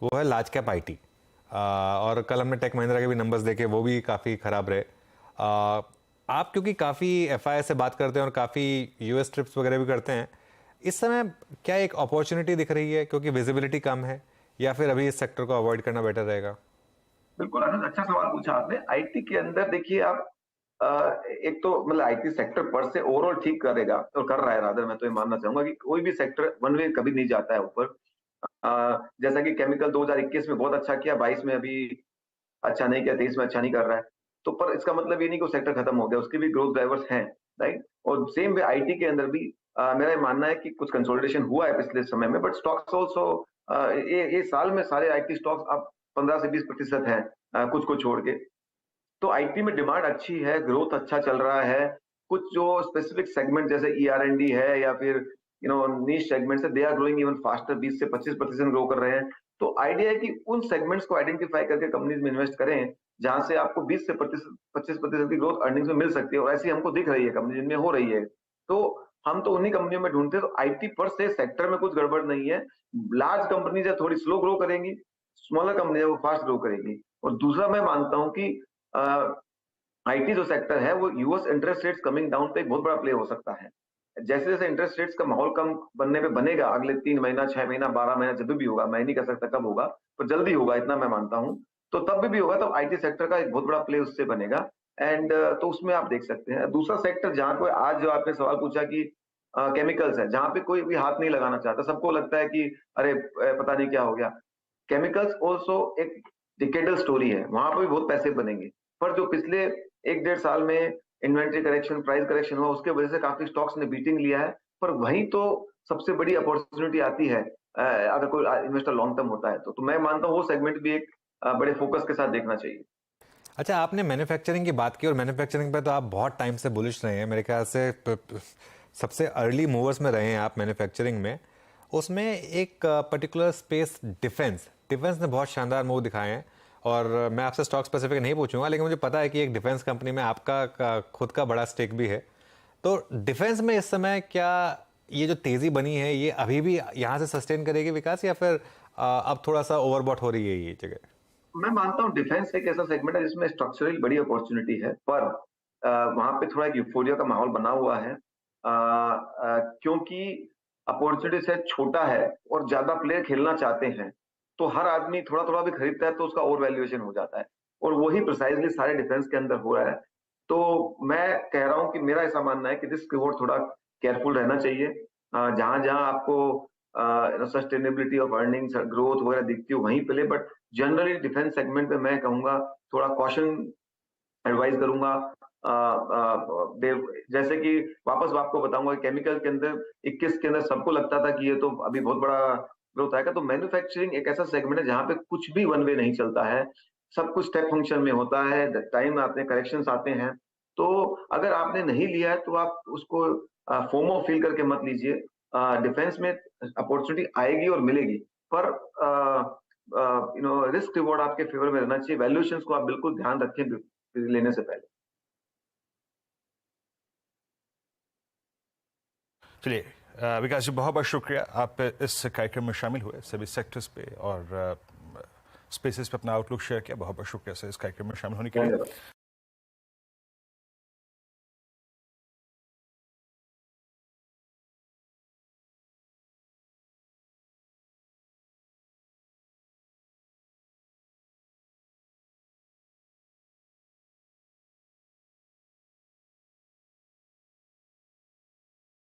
वो है large cap IT. और कल हमने टेक महिंद्रा के भी नंबर्स देखे, वो भी काफ़ी ख़राब रहे। आप क्योंकि काफ़ी एफआईआई से बात करते हैं और काफ़ी यूएस ट्रिप्स वगैरह भी करते हैं, इस समय क्या एक अपॉर्चुनिटी दिख रही है क्योंकि विजिबिलिटी कम है, या फिर अभी इस सेक्टर को अवॉइड करना बेटर रहेगा? बिल्कुल आनंद, अच्छा सवाल पूछा आपने। आईटी के अंदर देखिए आप, एक तो मतलब आईटी सेक्टर पर से ओवरऑल ठीक करेगा और कर रहा है, रादर मैं तो ये मानना चाहूंगा कि कोई भी सेक्टर वन वे कभी नहीं जाता है ऊपर। जैसा कि केमिकल 2021 में बहुत अच्छा किया, 22 में अभी अच्छा नहीं किया, 23 में अच्छा नहीं कर रहा है। तो पर इसका मतलब ये नहीं कि वो सेक्टर खत्म हो गया, उसके भी ग्रोथ ड्राइवर्स हैं, राइट। और सेम वे आईटी के अंदर भी मेरा ये मानना है कि कुछ कंसोलिडेशन हुआ है पिछले समय में, बट स्टॉक्स ऑल्सो ये साल में सारे आईटी स्टॉक्स अब 15 से 20% हैं, कुछ को छोड़ के। तो आईटी में डिमांड अच्छी है, ग्रोथ अच्छा चल रहा है। कुछ जो स्पेसिफिक सेगमेंट जैसे ईआरएनडी है या फिर नीश सेगमेंट्स है, they are growing even faster, 20 से 25% ग्रो कर रहे हैं। तो आइडिया है कि उन सेगमेंट्स को आइडेंटिफाई करके कंपनीज में इन्वेस्ट करें जहां से आपको 20 से 25% की ग्रोथ अर्निंग्स में मिल सकती है, और ऐसी हमको दिख रही है कंपनी जिनमें हो रही है। तो हम तो उन्हीं कंपनियों में ढूंढते हैं। तो आईटी पर से सेक्टर में कुछ गड़बड़ नहीं है। लार्ज कंपनीज है थोड़ी स्लो ग्रो करेंगी, स्मॉलर कंपनी है वो फास्ट ग्रो करेगी। और दूसरा मैं मानता हूं कि आईटी जो सेक्टर है वो US interest rates coming down पे एक बहुत बड़ा प्ले हो सकता है। जैसे जैसे इंटरेस्ट रेट्स का माहौल कम बनने पे बनेगा, अगले 3 महीना, 6 महीना, 12 महीना, जब भी होगा, मैं नहीं कह सकता कब होगा, पर जल्दी होगा इतना मैं मानता हूँ। तो तब भी होगा, तो आईटी सेक्टर का एक बहुत बड़ा प्ले उससे बनेगा। एंड तो उसमें आप देख सकते हैं। दूसरा सेक्टर जहां पे आज जो आपने सवाल पूछा कि केमिकल्स है, जहां पे कोई भी हाथ नहीं लगाना चाहता, सबको लगता है कि अरे पता नहीं क्या हो गया। केमिकल्स ऑल्सो एक डिकेडल स्टोरी है, वहां पर भी बहुत पैसे बनेंगे। पर जो पिछले 1 डेढ़ साल में इन्वेंट्री करेक्शन, प्राइस करेक्शन हुआ, उसके वजह से काफी स्टॉक्स ने बीटिंग लिया है। पर वहीं तो सबसे बड़ी अपॉर्चुनिटी आती है अगर कोई इन्वेस्टर लॉन्ग टर्म होता है तो मैं मानता हूँ वो सेगमेंट भी एक बड़े फोकस के साथ देखना चाहिए। अच्छा, आपने मैन्युफैक्चरिंग की बात की, और मैन्युफैक्चरिंग पे तो आप बहुत टाइम से बुलिश रहे हैं मेरे ख्याल से। सबसे अर्ली मूवर्स में रहे हैं आप मैन्युफैक्चरिंग में। उसमें एक पर्टिकुलर स्पेस, डिफेंस डिफेंस ने बहुत शानदार मूव दिखाए हैं। और मैं आपसे स्टॉक स्पेसिफिक नहीं पूछूंगा, लेकिन मुझे पता है कि एक डिफेंस कंपनी में आपका खुद का बड़ा स्टेक भी है। तो डिफेंस में इस समय क्या ये जो तेज़ी बनी है, ये अभी भी यहाँ से सस्टेन करेगी विकास, या फिर अब थोड़ा सा ओवरबॉट हो रही है ये जगह? मैं मानता हूँ डिफेंस एक ऐसा सेगमेंट है जिसमें स्ट्रक्चरल बड़ी अपॉर्चुनिटी है, पर वहां पे थोड़ा एक यूफोरिया का माहौल बना हुआ है, क्योंकि अपॉर्चुनिटी सेट छोटा है और ज्यादा प्लेयर खेलना चाहते हैं। तो हर आदमी थोड़ा थोड़ा भी खरीदता है तो उसका ओवर वैल्यूएशन हो जाता है, और वही प्रिसाइजली सारे डिफेंस के अंदर हो रहा है। तो मैं कह रहा हूँ कि मेरा ऐसा मानना है कि रिस्क रिवॉर्ड थोड़ा केयरफुल रहना चाहिए। जहां जहां आपको सस्टेनेबिलिटी ऑफ अर्निंग्स, ग्रोथ वगैरह दिखती हो वहीं पे ले, बट जनरली डिफेंस सेगमेंट में मैं कहूंगा थोड़ा कॉशन एडवाइस करूंगा। जैसे कि वापस आपको बताऊंगा, केमिकल के अंदर 21 के अंदर सबको लगता था कि ये तो अभी बहुत बड़ा ग्रोथ आएगा। तो मैन्युफैक्चरिंग एक ऐसा सेगमेंट है जहां पे कुछ भी वन वे नहीं चलता है, सब कुछ स्टेप फंक्शन में होता है, टाइम आते हैं, करेक्शंस आते हैं। तो अगर आपने नहीं लिया है तो आप उसको फोमो फील करके मत लीजिए। डिफेंस में अपॉर्चुनिटी आएगी और मिलेगी, पर रिस्क रिवॉर्ड आपके फेवर में रहना चाहिए। वैल्यूएशंस को आप बिल्कुल ध्यान रखें लेने से पहले। चलिए, विकास जी, बहुत बहुत शुक्रिया, आप इस कार्यक्रम में शामिल हुए, सभी सेक्टर्स पे और स्पेसेस पे अपना आउटलुक शेयर किया। बहुत बहुत शुक्रिया सर इस कार्यक्रम में शामिल होने के लिए। धन्यवाद।